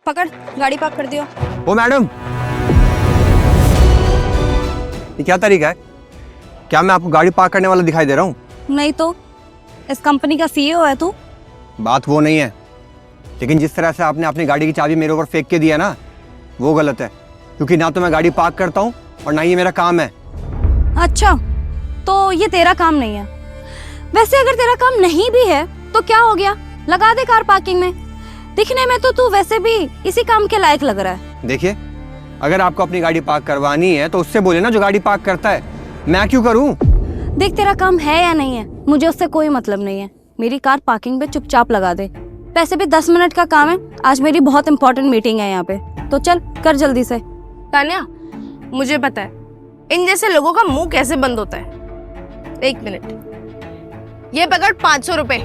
पकड़, गाड़ी पार्क कर दियो। ओ मैडम, ये क्या तरीका है? क्या मैं आपको गाड़ी पार्क करने वाला दिखाई दे रहा हूँ? नहीं तो, इस कंपनी का सीईओ है तू। बात वो नहीं है, लेकिन जिस तरह से आपने अपनी गाड़ी की चाबी मेरे ऊपर फेंक के दिया ना, वो गलत है। क्योंकि ना तो मैं गाड़ी पार्क करता हूँ और ना ये मेरा काम है। अच्छा, तो ये तेरा काम नहीं है। वैसे अगर तेरा काम नहीं भी है तो क्या हो गया, लगा दे कार पार्किंग में। दिखने में तो तू वैसे भी इसी काम के लायक लग रहा है। देखिए, अगर आपको अपनी गाड़ी पार्क करवानी है तो उससे बोले ना जो गाड़ी पार्क करता है, मैं क्यों करूँ? देख, तेरा काम है या नहीं है मुझे उससे कोई मतलब नहीं है। मेरी कार पार्किंग पे चुपचाप लगा दे। वैसे भी 10 मिनट का काम है, आज मेरी बहुत इंपॉर्टेंट मीटिंग है यहाँ पे, तो चल कर जल्दी से। तान्या, मुझे पता है इन जैसे लोगों का मुंह कैसे बंद होता है। 1 मिनट, ये पकड़ 500 रुपए,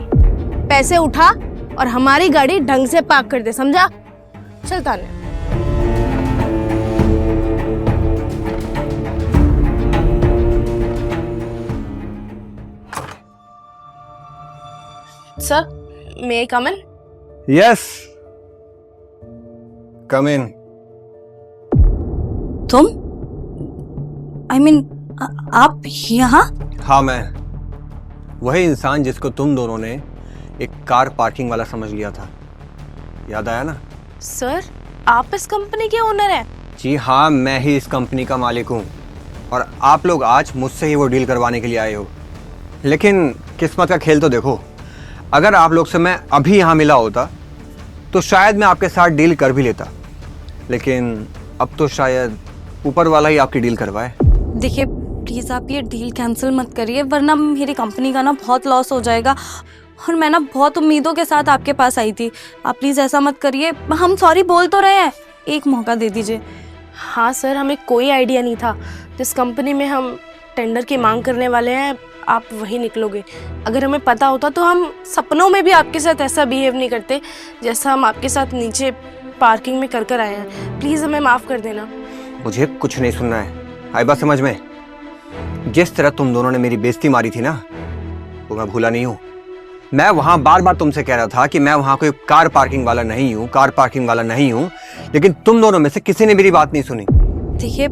पैसे उठा और हमारी गाड़ी ढंग से पार्क कर दे, समझा? चल तान्या। सर, मे आई कम इन? यस, कम इन। तुम I mean, आप यहाँ? हाँ, मैं वही इंसान जिसको तुम दोनों ने एक कार पार्किंग वाला समझ लिया था। याद आया ना? सर, आप इस कंपनी के ओनर हैं? जी हाँ, मैं ही इस कंपनी का मालिक हूँ और आप लोग आज मुझसे ही वो डील करवाने के लिए आए हो। लेकिन किस्मत का खेल तो देखो, अगर आप लोग से मैं अभी यहाँ मिला होता तो शायद मैं आपके साथ डील कर भी लेता, लेकिन अब तो शायद ऊपर वाला ही आपकी डील करवाए। देखिए प्लीज़ आप ये डील कैंसिल मत करिए, वरना मेरी कंपनी का ना बहुत लॉस हो जाएगा। और मैं ना बहुत उम्मीदों के साथ आपके पास आई थी। आप प्लीज़ ऐसा मत करिए। हम सॉरी बोल तो रहे हैं, एक मौका दे दीजिए। हाँ सर, हमें कोई आइडिया नहीं था जिस कंपनी में हम टेंडर की मांग करने वाले हैं आप वही निकलोगे। अगर हमें पता होता तो हम सपनों में भी आपके साथ ऐसा बिहेव नहीं करते जैसा हम आपके साथ नीचे पार्किंग में कर आए हैं। प्लीज़ हमें माफ़ कर देना। मुझे कुछ नहीं सुनना है, आई बात समझ में? जिस तरह तुम दोनों ने मेरी बेइज्जती मारी थी ना, वो मैं भूला नहीं हूँ। मैं वहाँ बार बार तुमसे कह रहा था कि मैं वहाँ कोई कार पार्किंग वाला नहीं हूँ, कार पार्किंग वाला नहीं हूँ, लेकिन तुम दोनों में से किसी ने मेरी बात नहीं सुनी। देखिए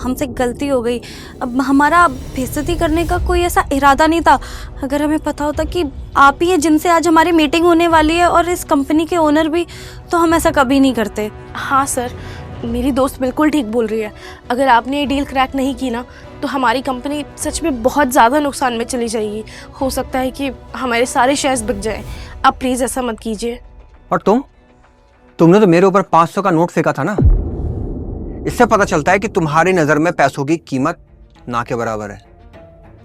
हमसे गलती हो गई। अब हमारा बेइज्जती करने का कोई ऐसा इरादा नहीं था। अगर हमें पता होता कि आप ही हैं जिनसे आज हमारी मीटिंग होने वाली है और इस कंपनी के ओनर भी, तो हम ऐसा कभी नहीं करते। हाँ सर, मेरी दोस्त बिल्कुल ठीक बोल रही है। अगर आपने ये डील क्रैक नहीं की ना तो हमारी कंपनी सच में बहुत ज़्यादा नुकसान में चली जाएगी। हो सकता है कि हमारे सारे शेयर्स बिक जाएं। आप प्लीज़ ऐसा मत कीजिए। और तुमने तो मेरे ऊपर 500 का नोट फेंका था ना। इससे पता चलता है कि तुम्हारी नज़र में पैसों की कीमत ना के बराबर है।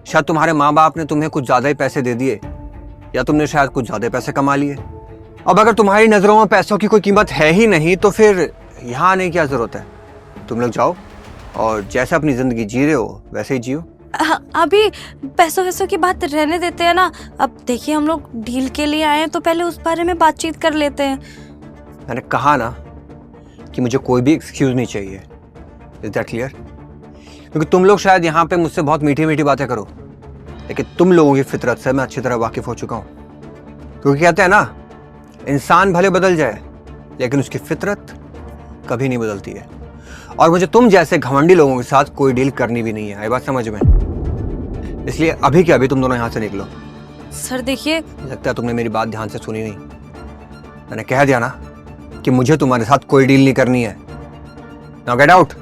शायद तुम्हारे माँ बाप ने तुम्हें कुछ ज़्यादा ही पैसे दे दिए, या तुमने शायद कुछ ज़्यादा पैसे कमा लिए। अब अगर तुम्हारी नज़रों में पैसों की कोई कीमत है ही नहीं तो फिर यहाँ आने की क्या ज़रूरत है? तुम लोग जाओ और जैसे अपनी ज़िंदगी जी रहे हो वैसे ही जियो। अभी पैसों की बात रहने देते हैं ना। अब देखिए हम लोग डील के लिए आए हैं तो पहले उस बारे में बातचीत कर लेते हैं। मैंने कहा ना कि मुझे कोई भी एक्सक्यूज़ नहीं चाहिए। Is that clear? क्योंकि तुम लोग शायद यहाँ पे मुझसे बहुत मीठी मीठी बातें करो, लेकिन तुम लोगों की फितरत से मैं अच्छी तरह वाकिफ़ हो चुका हूँ। क्योंकि कहते हैं ना, इंसान भले बदल जाए लेकिन उसकी फितरत कभी नहीं बदलती है। और मुझे तुम जैसे घमंडी लोगों के साथ कोई डील करनी भी नहीं है। आई बात समझ में? इसलिए अभी के अभी तुम दोनों यहाँ से निकलो। सर देखिए, लगता है तुमने मेरी बात ध्यान से सुनी नहीं। मैंने कह दिया ना कि मुझे तुम्हारे साथ कोई डील नहीं करनी है। Now get out.